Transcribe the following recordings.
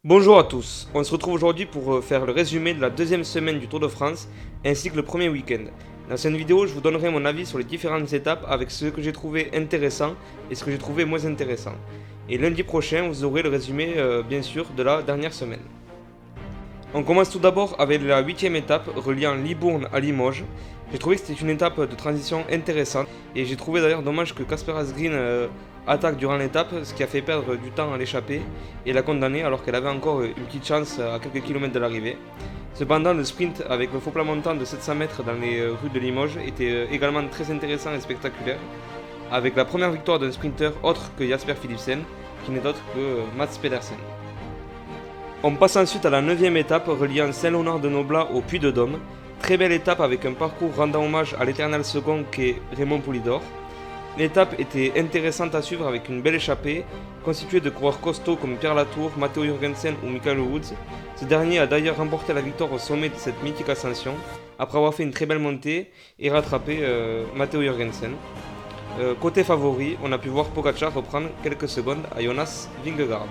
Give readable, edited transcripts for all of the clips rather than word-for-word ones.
Bonjour à tous, on se retrouve aujourd'hui pour faire le résumé de la deuxième semaine du Tour de France ainsi que le premier week-end. Dans cette vidéo, je vous donnerai mon avis sur les différentes étapes avec ce que j'ai trouvé intéressant et ce que j'ai trouvé moins intéressant. Et lundi prochain, vous aurez le résumé bien sûr de la dernière semaine. On commence tout d'abord avec la huitième étape reliant Libourne à Limoges. J'ai trouvé que c'était une étape de transition intéressante et j'ai trouvé d'ailleurs dommage que Casper Asgreen attaque durant l'étape, ce qui a fait perdre du temps à l'échappée et l'a condamnée alors qu'elle avait encore une petite chance à quelques kilomètres de l'arrivée. Cependant, le sprint avec le faux plat montant de 700 mètres dans les rues de Limoges était également très intéressant et spectaculaire, avec la première victoire d'un sprinter autre que Jasper Philipsen, qui n'est autre que Mats Pedersen. On passe ensuite à la 9ème étape reliant Saint-Léonard-de-Noblat au Puy-de-Dôme. Très belle étape avec un parcours rendant hommage à l'éternel second qu'est Raymond Poulidor. L'étape était intéressante à suivre avec une belle échappée, constituée de coureurs costauds comme Pierre Latour, Matteo Jurgensen ou Michael Woods. Ce dernier a d'ailleurs remporté la victoire au sommet de cette mythique ascension, après avoir fait une très belle montée et rattrapé Matteo Jurgensen. Côté favori, on a pu voir Pogacar reprendre quelques secondes à Jonas Vingegaard.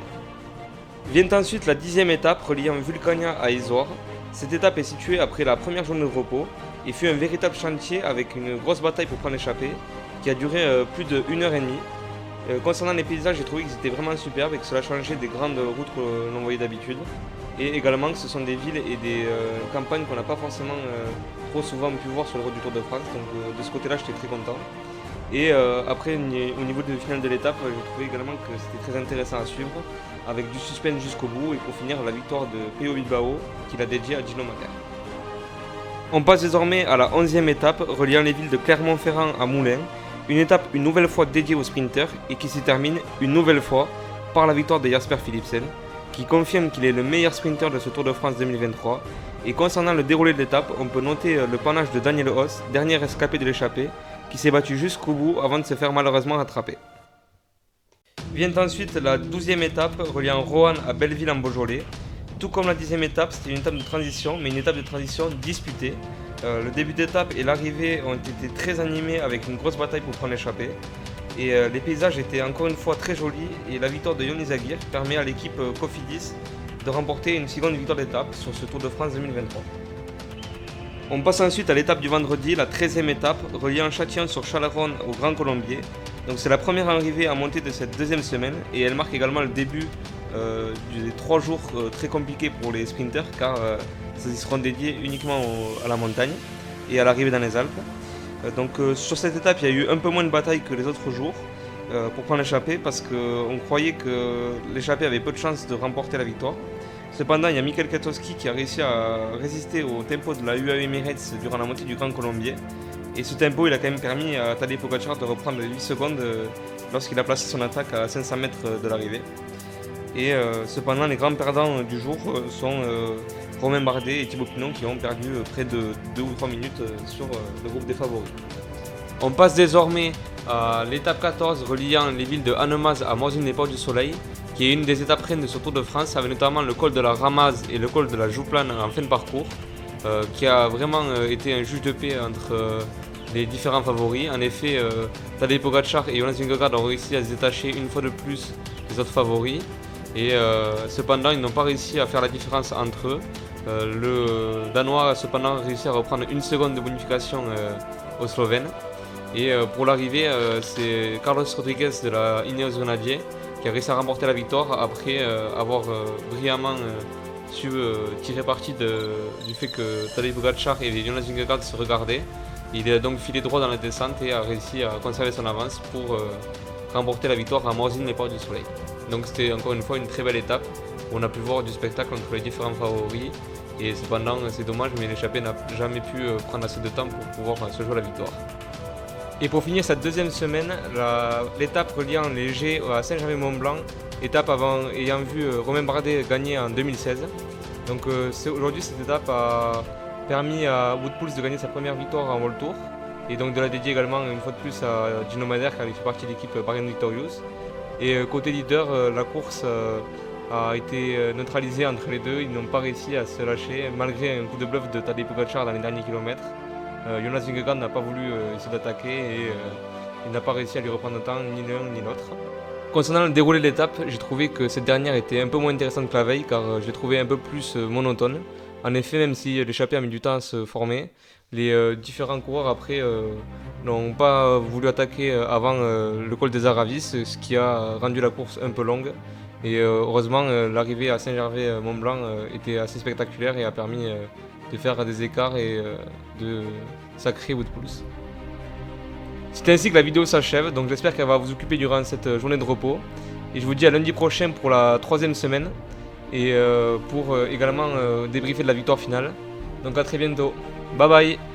Vient ensuite la 10ème étape reliant Vulcania à Izor. Cette étape est située après la première journée de repos et fut un véritable chantier avec une grosse bataille pour prendre l'échappée qui a duré plus de 1 h 30. Concernant les paysages, j'ai trouvé qu'ils étaient vraiment superbes et que cela changeait des grandes routes que l'on voyait d'habitude. Et également que ce sont des villes et des campagnes qu'on n'a pas forcément trop souvent pu voir sur le route du Tour de France. Donc de ce côté-là, j'étais très content. Et après, au niveau du final de l'étape, j'ai trouvé également que c'était très intéressant à suivre, avec du suspense jusqu'au bout, et pour finir, la victoire de Pello Bilbao, qu'il a dédiée à Gino Mater. On passe désormais à la 11e étape, reliant les villes de Clermont-Ferrand à Moulins, une étape une nouvelle fois dédiée aux sprinters, et qui se termine une nouvelle fois par la victoire de Jasper Philipsen, qui confirme qu'il est le meilleur sprinter de ce Tour de France 2023. Et concernant le déroulé de l'étape, on peut noter le panache de Daniel Haas, dernier rescapé de l'échappée, qui s'est battu jusqu'au bout avant de se faire malheureusement rattraper. Vient ensuite la 12e étape reliant Roanne à Belleville en Beaujolais. Tout comme la 10e étape, c'était une étape de transition, mais une étape de transition disputée. Le début d'étape et l'arrivée ont été très animés avec une grosse bataille pour prendre l'échappée. Et les paysages étaient encore une fois très jolis et la victoire de Johnny Zaguirre permet à l'équipe Cofidis de remporter une seconde victoire d'étape sur ce Tour de France 2023. On passe ensuite à l'étape du vendredi, la 13e étape, reliant Châtillon sur Chalaronne au Grand Colombier. Donc c'est la première arrivée à monter de cette deuxième semaine et elle marque également le début des 3 jours très compliqués pour les sprinters car ils seront dédiés uniquement à la montagne et à l'arrivée dans les Alpes. Sur cette étape, il y a eu un peu moins de bataille que les autres jours pour prendre l'échappée parce qu'on croyait que l'échappée avait peu de chances de remporter la victoire. Cependant, il y a Mikel Kwiatkowski qui a réussi à résister au tempo de la UAE Emirates durant la montée du Grand Colombier. Et ce tempo, il a quand même permis à Tadej Pogacar de reprendre 8 secondes lorsqu'il a placé son attaque à 500 mètres de l'arrivée. Et cependant, les grands perdants du jour sont Romain Bardet et Thibaut Pinot qui ont perdu près de 2 ou 3 minutes sur le groupe des favoris. On passe désormais à l'étape 14 reliant les villes de Annemasse à Morzine-les-Ports-du-Soleil, qui est une des étapes reines de ce Tour de France, avec notamment le col de la Ramaz et le col de la Jouplane en fin de parcours, qui a vraiment été un juge de paix entre les différents favoris. En effet, Tadej Pogacar et Jonas Vingegaard ont réussi à se détacher une fois de plus des autres favoris, et cependant ils n'ont pas réussi à faire la différence entre eux. Le Danois a cependant réussi à reprendre une seconde de bonification aux Slovènes. Et pour l'arrivée, c'est Carlos Rodriguez de la Ineos Grenadier qui a réussi à remporter la victoire après avoir brillamment su tirer parti du fait que Tadej Pogacar et Jonas Vingegaard se regardaient. Il a donc filé droit dans la descente et a réussi à conserver son avance pour remporter la victoire à Morzine-les-Ports-du-Soleil. Donc c'était encore une fois une très belle étape où on a pu voir du spectacle entre les différents favoris. Et cependant, c'est dommage, mais l'échappée n'a jamais pu prendre assez de temps pour pouvoir se jouer la victoire. Et pour finir cette deuxième semaine, l'étape reliant les Gets à Saint-Gervais-Mont-Blanc, étape ayant vu Romain Bardet gagner en 2016. Donc aujourd'hui, cette étape a permis à Wout Poels de gagner sa première victoire en World Tour et donc de la dédier également une fois de plus à Gino Mader qui avait fait partie de l'équipe Bahrain Victorious. Et côté leader, la course a été neutralisée entre les deux. Ils n'ont pas réussi à se lâcher malgré un coup de bluff de Tadej Pogacar dans les derniers kilomètres. Jonas Vingegaard n'a pas voulu essayer d'attaquer et il n'a pas réussi à lui reprendre le temps ni l'un ni l'autre. Concernant le déroulé de l'étape, j'ai trouvé que cette dernière était un peu moins intéressante que la veille car je l'ai trouvée un peu plus monotone. En effet, même si l'échappée a mis du temps à se former, les différents coureurs après n'ont pas voulu attaquer avant le col des Aravis, ce qui a rendu la course un peu longue. Et heureusement, l'arrivée à Saint-Gervais-Mont-Blanc était assez spectaculaire et a permis de faire des écarts et de sacrer Woodpulse. C'est ainsi que la vidéo s'achève, donc j'espère qu'elle va vous occuper durant cette journée de repos. Et je vous dis à lundi prochain pour la 3e semaine et pour également débriefer de la victoire finale. Donc à très bientôt. Bye bye.